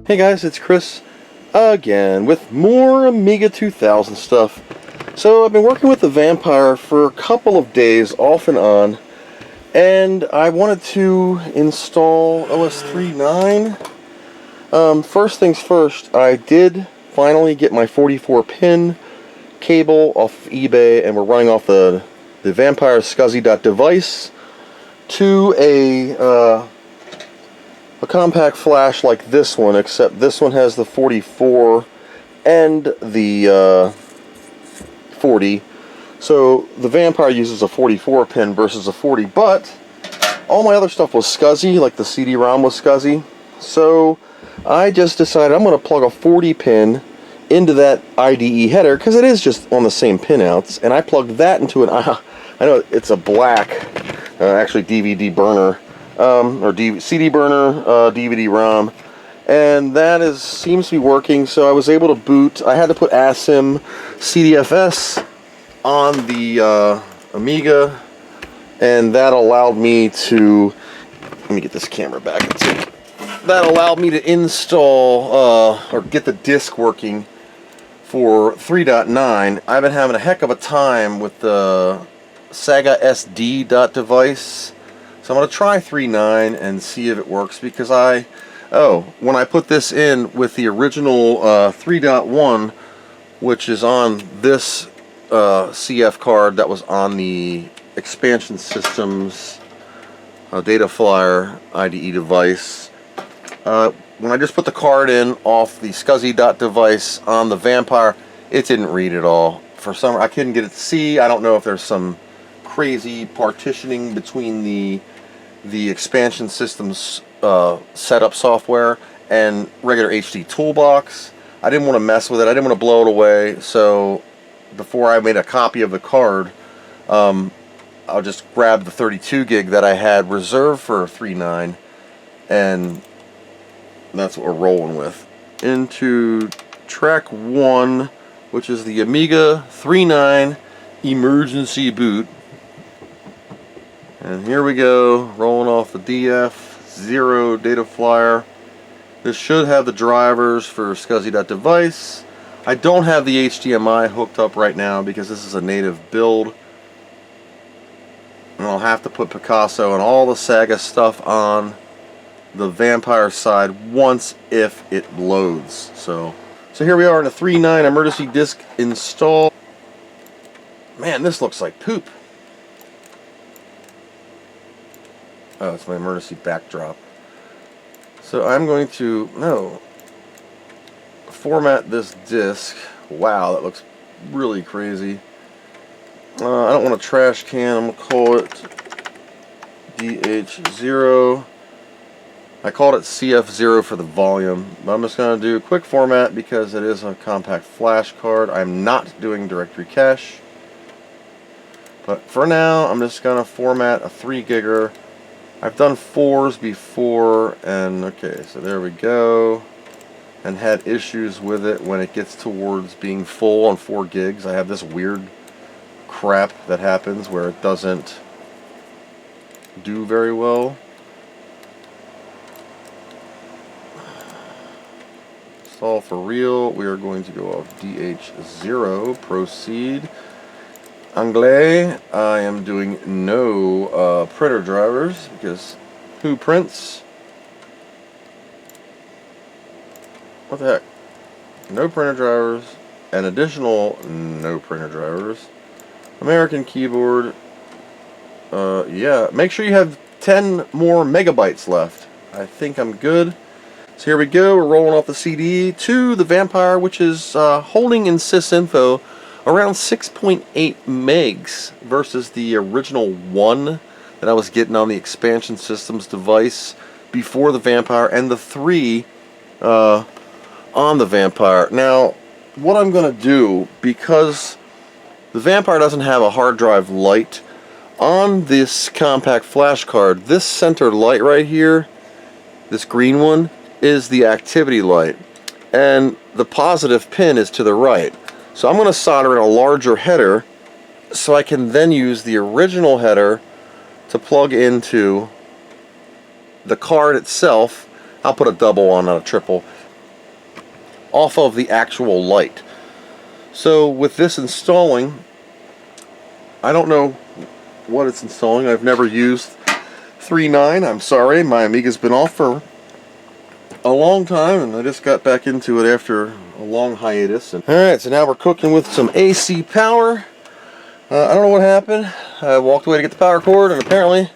Hey guys, it's Chris again with more Amiga 2000 stuff. So I've been working with the Vampire for a couple of days off and on, and I wanted to install OS3.9. First things first, I did finally get my 44-pin cable off of eBay, and we're running off the Vampire SCSI.device to a compact flash like this one, except this one has the 44 and the 40. So the Vampire uses a 44 pin versus a 40, but all my other stuff was SCSI, like the CD-ROM was SCSI. So I just decided I'm going to plug a 40 pin into that IDE header, because it is just on the same pinouts, and I plugged that into an, I know it's a black, actually DVD burner, or CD burner, DVD-ROM, and that seems to be working. So I was able to boot. I had to put ASIM CDFS on the Amiga, and that allowed me to, let me get this camera back. That allowed me to install or get the disk working for 3.9. I've been having a heck of a time with the Saga SD.device. So I'm going to try 3.9 and see if it works, because when I put this in with the original 3.1, which is on this CF card that was on the expansion system's Dataflyer IDE device, when I just put the card in off the SCSI.device on the Vampire, it didn't read at all. For some, I couldn't get it to see. I don't know if there's some crazy partitioning between the expansion system's setup software and regular HD toolbox. I didn't want to mess with it. I didn't want to blow it away. So before I made a copy of the card, I'll just grab the 32 gig that I had reserved for 3.9, and that's what we're rolling with. Into track 1, which is the Amiga 3.9 emergency boot. And here we go, rolling off the DF0 Dataflyer. This should have the drivers for SCSI.device. I don't have the HDMI hooked up right now because this is a native build. And I'll have to put Picasso and all the Saga stuff on the Vampire side once if it loads. So here we are in a 3.9 emergency disk install. Man, this looks like poop. Oh, it's my emergency backdrop. So I'm going to, format this disk. Wow, that looks really crazy. I don't want a trash can. I'm going to call it DH0. I called it CF0 for the volume. But I'm just going to do a quick format because it is a compact flash card. I'm not doing directory cache. But for now, I'm just going to format a 3 gigger. I've done 4s before, and okay, so there we go. And had issues with it when it gets towards being full on 4 gigs. I have this weird crap that happens where it doesn't do very well. Install for real. We are going to go off DH0, proceed. Anglais, I am doing no printer drivers, because who prints? What the heck? No printer drivers, and additional no printer drivers. American keyboard, yeah, make sure you have 10 more megabytes left. I think I'm good. So here we go, we're rolling off the CD to the Vampire, which is holding in sysinfo around 6.8 megs versus the original 1 that I was getting on the expansion system's device before the Vampire, and the 3 on the Vampire. Now, what I'm going to do, because the Vampire doesn't have a hard drive light, on this compact flash card, this center light right here, this green one, is the activity light, and the positive pin is to the right. So I'm going to solder in a larger header so I can then use the original header to plug into the card itself. I'll put a double on, not a triple. off of the actual light. So with this installing, I don't know what it's installing. I've never used 3.9. I'm sorry, my Amiga's been off for a long time, and I just got back into it after a long hiatus. Alright, so now we're cooking with some AC power. I don't know what happened. I walked away to get the power cord, and apparently,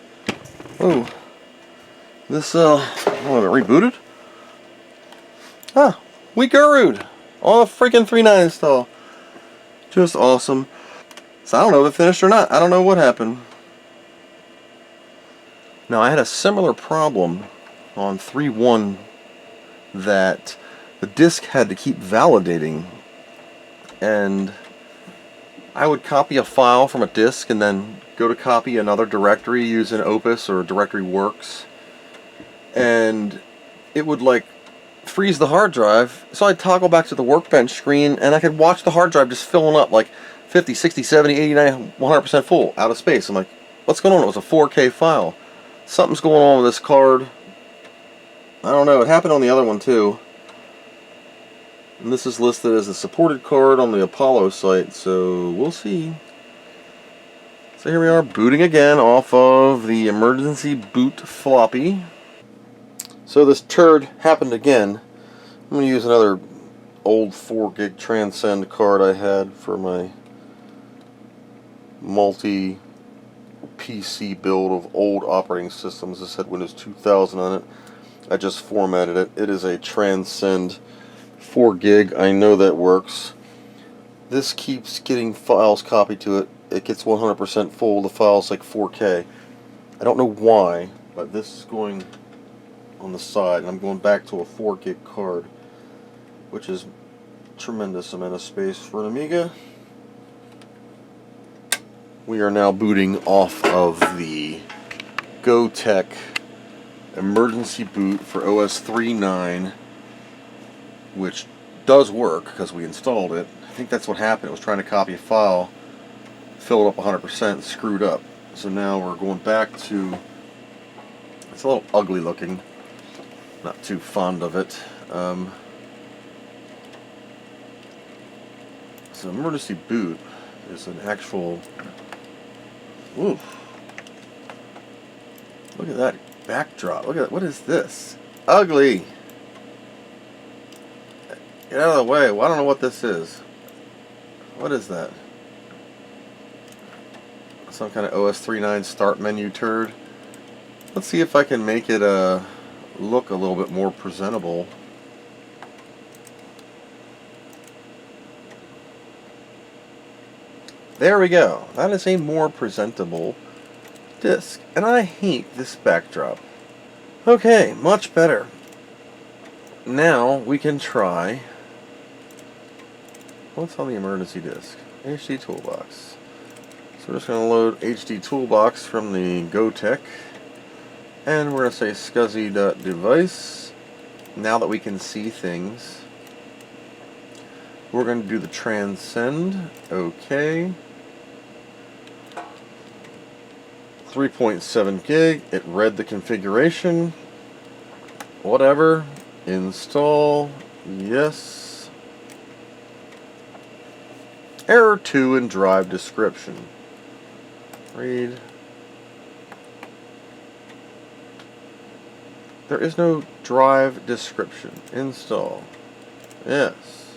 oh, this, what, it rebooted? Huh, we guru'd on a freaking 3.9 install. Just awesome. So I don't know if it finished or not. I don't know what happened. Now I had a similar problem on 3.1 that the disk had to keep validating, and I would copy a file from a disk and then go to copy another directory using Opus or Directory Works, and it would like freeze the hard drive. So I'd toggle back to the Workbench screen and I could watch the hard drive just filling up, like 50, 60, 70, 89, 100% full, out of space. I'm like, what's going on? It was a 4K file. Something's going on with this card. I don't know. It happened on the other one too. And this is listed as a supported card on the Apollo site, so we'll see. So here we are, booting again off of the emergency boot floppy. So this turd happened again. I'm going to use another old 4 gig Transcend card I had for my multi PC build of old operating systems. This had Windows 2000 on it. I just formatted it. It is a Transcend 4 gig. I know that works. This keeps getting files copied to it. It gets 100% full. The file's like 4K. I don't know why, but this is going on the side, and I'm going back to a 4 gig card, which is a tremendous amount of space for an Amiga. We are now booting off of the GoTech emergency boot for OS 3.9, which does work because we installed it. I think that's what happened. It was trying to copy a file, filled up 100%, screwed up. So now we're going back to, it's a little ugly looking, not too fond of it. So emergency boot is an actual, oof. Look at that backdrop. Look at that. What is this? Ugly. Get out of the way. Well, I don't know what this is. What is that? Some kind of OS 3.9 start menu turd. Let's see if I can make it look a little bit more presentable. There we go. That is a more presentable disc. And I hate this backdrop. Okay, much better. Now we can try, what's on the emergency disc? HD Toolbox. So we're just going to load HD Toolbox from the GoTech, and we're going to say scuzzy.device. Now that we can see things, we're going to do the Transcend. Okay. 3.7 gig. It read the configuration. Whatever. Install. Yes. Error 2 in drive description. Read. There is no drive description. Install. Yes.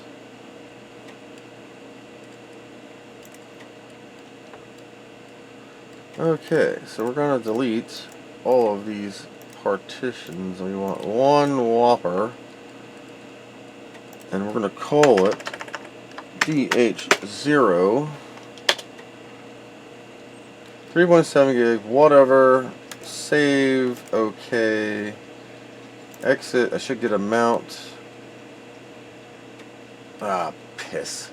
Okay, so we're going to delete all of these partitions. We want one whopper, and we're going to call it DH0, 3.7 gig, whatever, save, okay, exit. I should get a mount. Ah, piss.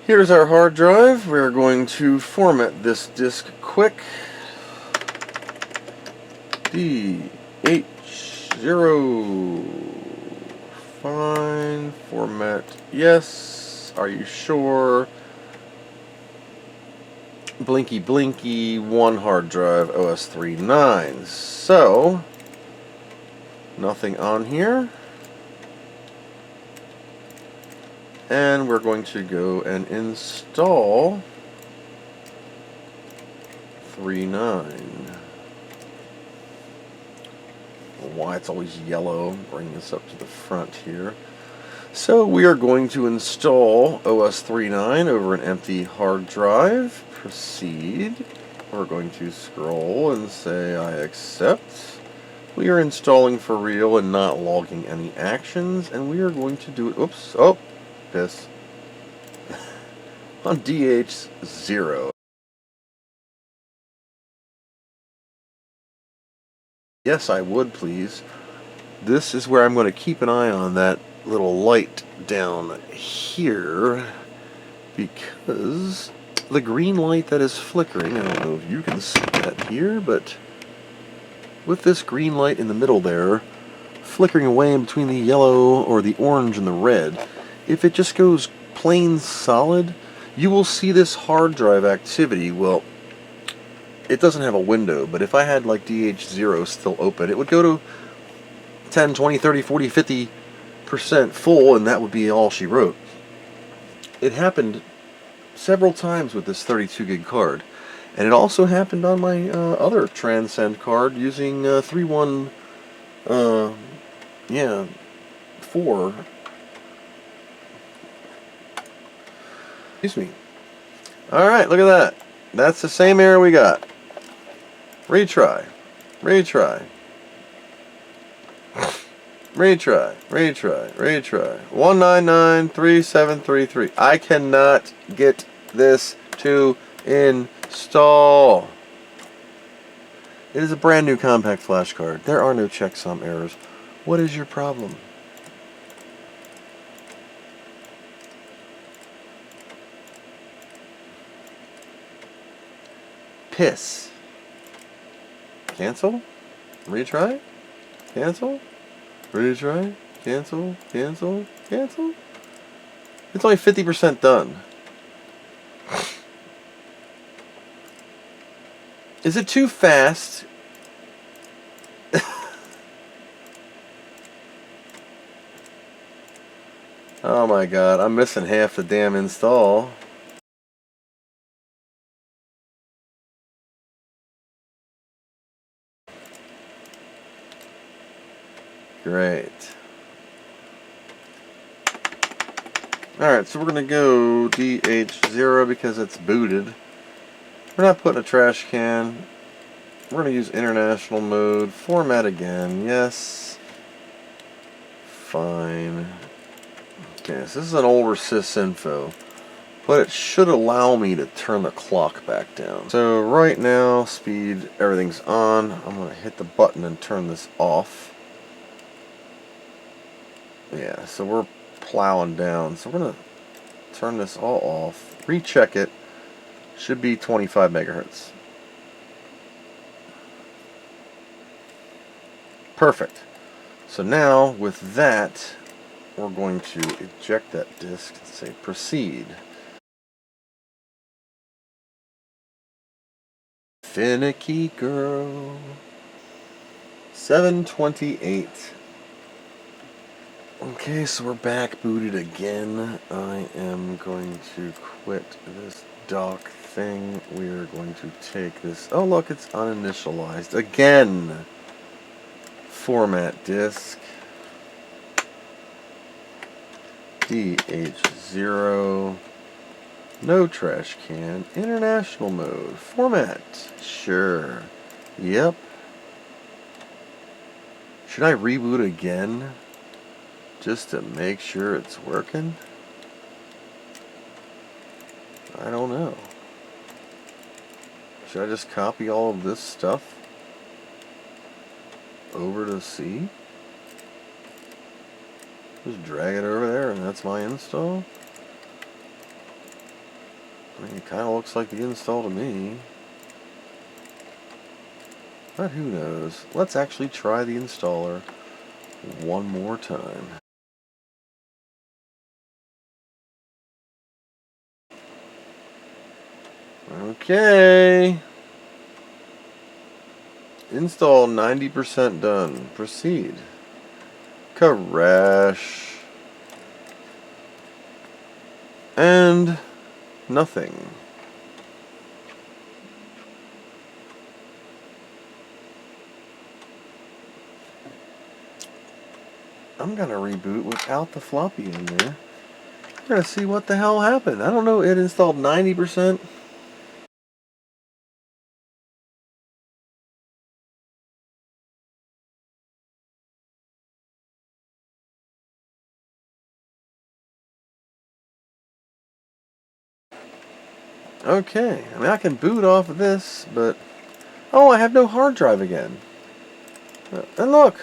Here's our hard drive. We're going to format this disk quick. DH0. Fine. Format. Yes. Are you sure? Blinky blinky. One hard drive. OS 3.9. So, nothing on here. And we're going to go and install 3.9. Why it's always yellow. Bring this up to the front here. So we are going to install OS 3.9 over an empty hard drive. Proceed. We're going to scroll and say I accept. We are installing for real and not logging any actions, and we are going to do it. Oops. Oh, piss. On DH0. Yes, I would, please. This is where I'm going to keep an eye on that little light down here, because the green light that is flickering, I don't know if you can see that here, but with this green light in the middle there, flickering away in between the yellow or the orange and the red, if it just goes plain solid, you will see this hard drive activity. Well, it doesn't have a window, but if I had like DH0 still open, it would go to 10, 20, 30, 40, 50% full, and that would be all she wrote. It happened several times with this 32 gig card, and it also happened on my other Transcend card using 3.1 4. Excuse me. Alright, look at that. That's the same error we got. Retry. Retry. Retry. Retry. Retry. 1993733. I cannot get this to install. It is a brand new compact flash card. There are no checksum errors. What is your problem? Piss. Cancel? Retry? Cancel? Retry? Cancel? Cancel? Cancel? It's only 50% done. Is it too fast? Oh my god, I'm missing half the damn install. Great. Alright, so we're going to go DH0 because it's booted. We're not putting a trash can. We're going to use international mode. Format again. Yes. Fine. Okay, so this is an older sysinfo, but it should allow me to turn the clock back down. So right now, speed, everything's on. I'm going to hit the button and turn this off. Yeah, so we're plowing down. So we're going to turn this all off. Recheck it. Should be 25 megahertz. Perfect. So now, with that, we're going to eject that disk and say proceed. Finicky girl. 728. Okay, so we're back booted again. I am going to quit this dock thing. We are going to take this. Oh, look, it's uninitialized again. Format disk. DH0. No trash can. International mode. Format. Sure. Yep. Should I reboot again? Just to make sure it's working? I don't know. Should I just copy all of this stuff over to C? Just drag it over there and that's my install? I mean, it kind of looks like the install to me. But who knows? Let's actually try the installer one more time. Okay. Install 90% done. Proceed. Crash. And nothing. I'm gonna reboot without the floppy in there. We're gonna see what the hell happened. I don't know, it installed 90%. Okay, I mean I can boot off of this, but oh, I have no hard drive again. And look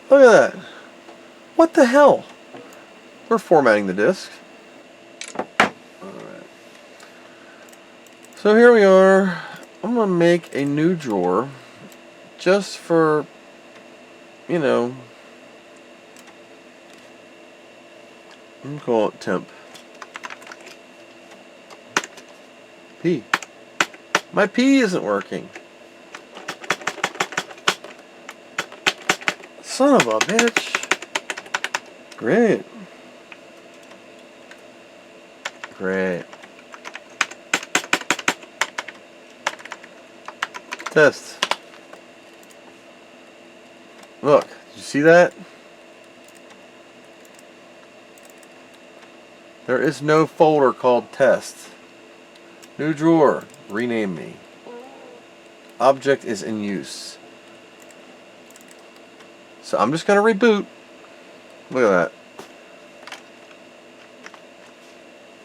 at that. What the hell? We're formatting the disk. Alright. So here we are. I'm gonna make a new drawer just for, you know, I'm gonna call it temp. P. My P isn't working. Son of a bitch. Great. Great. Test. Look, did you see that? There is no folder called test. New drawer. Rename me. Object is in use. So I'm just going to reboot. Look at that.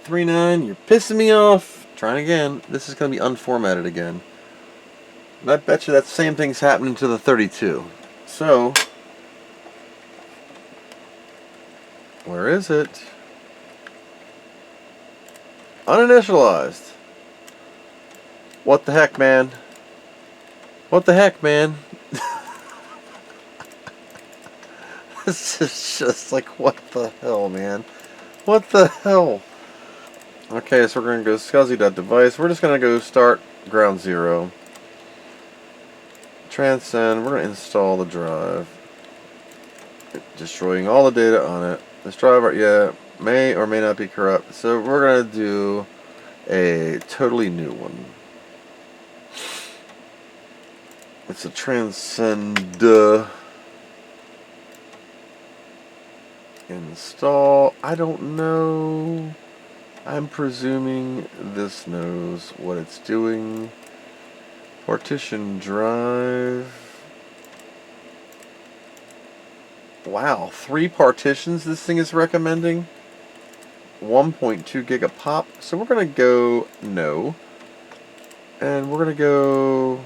3.9, you're pissing me off. Trying again. This is going to be unformatted again. And I bet you that same thing's happening to the 32. So, where is it? Uninitialized. What the heck, man? What the heck, man? This is just like, what the hell, man? What the hell? Okay, so we're going to go scuzzy.device. We're just going to go start ground zero. Transcend. We're going to install the drive. Destroying all the data on it. This drive, yeah, may or may not be corrupt. So we're going to do a totally new one. It's a transcend. Install. I don't know. I'm presuming this knows what it's doing. Partition drive. Wow, 3 partitions this thing is recommending. 1.2 gig a pop. So we're going to go no. And we're going to go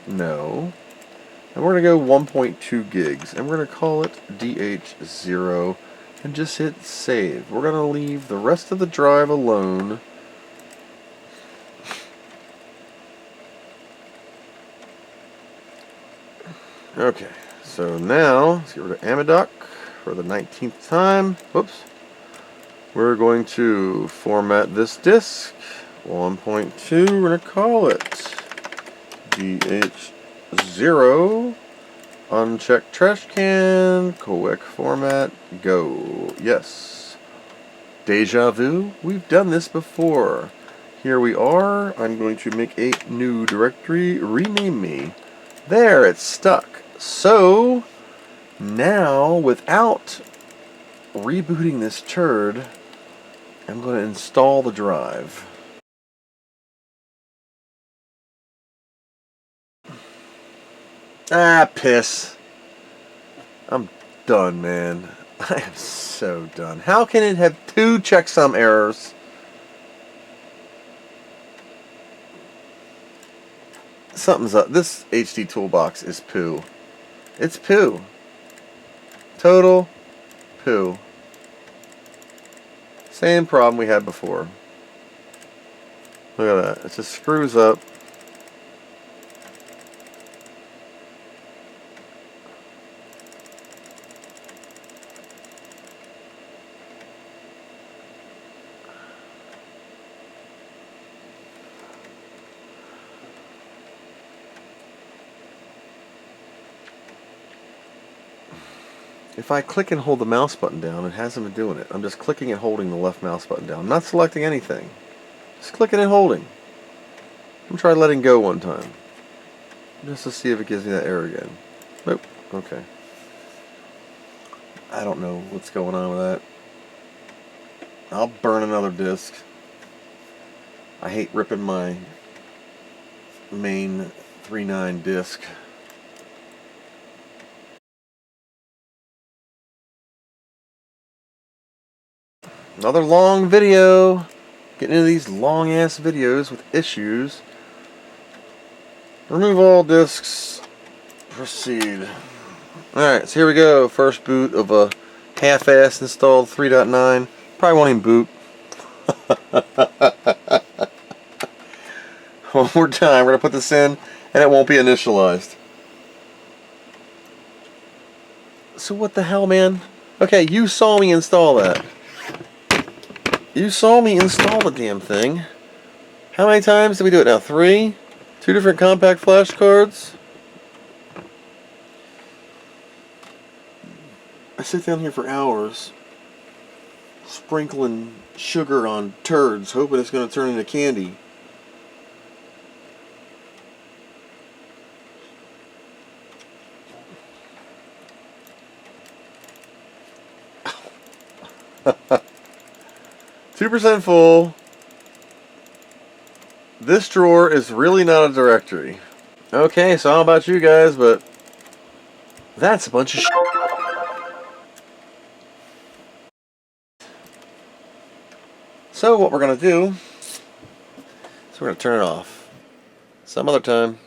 no. And we're going to go 1.2 gigs. And we're going to call it DH0. And just hit save. We're going to leave the rest of the drive alone. Okay, so now let's get rid of Amidoc for the 19th time. Whoops. We're going to format this disk. 1.2, we're going to call it DH0. Uncheck trash can, correct format, go. Yes. Deja vu, we've done this before. Here we are. I'm going to make a new directory, rename me. There, it's stuck. So, now, without rebooting this turd, I'm going to install the drive. Ah, piss. I'm done, man. I am so done. How can it have 2 checksum errors? Something's up. This HD toolbox is poo. It's poo. Total poo. Same problem we had before. Look at that. It just screws up. If I click and hold the mouse button down, it hasn't been doing it. I'm just clicking and holding the left mouse button down. I'm not selecting anything. Just clicking and holding. I'm going to try letting go one time. Just to see if it gives me that error again. Nope. Okay. I don't know what's going on with that. I'll burn another disc. I hate ripping my main 3.9 disc. Another long video. Getting into these long ass videos with issues. Remove all discs. Proceed. Alright, so here we go. First boot of a half-ass installed 3.9. Probably won't even boot. One more time. We're going to put this in and it won't be initialized. So what the hell, man? Okay, you saw me install that. You saw me install the damn thing. How many times did we do it now? 3? 2 different compact flash cards. I sit down here for hours sprinkling sugar on turds, hoping it's going to turn into candy. %2 full. This drawer is really not a directory. Okay, so I don't know about you guys, but that's a bunch of shit. So what we're going to do is we're going to turn it off. Some other time.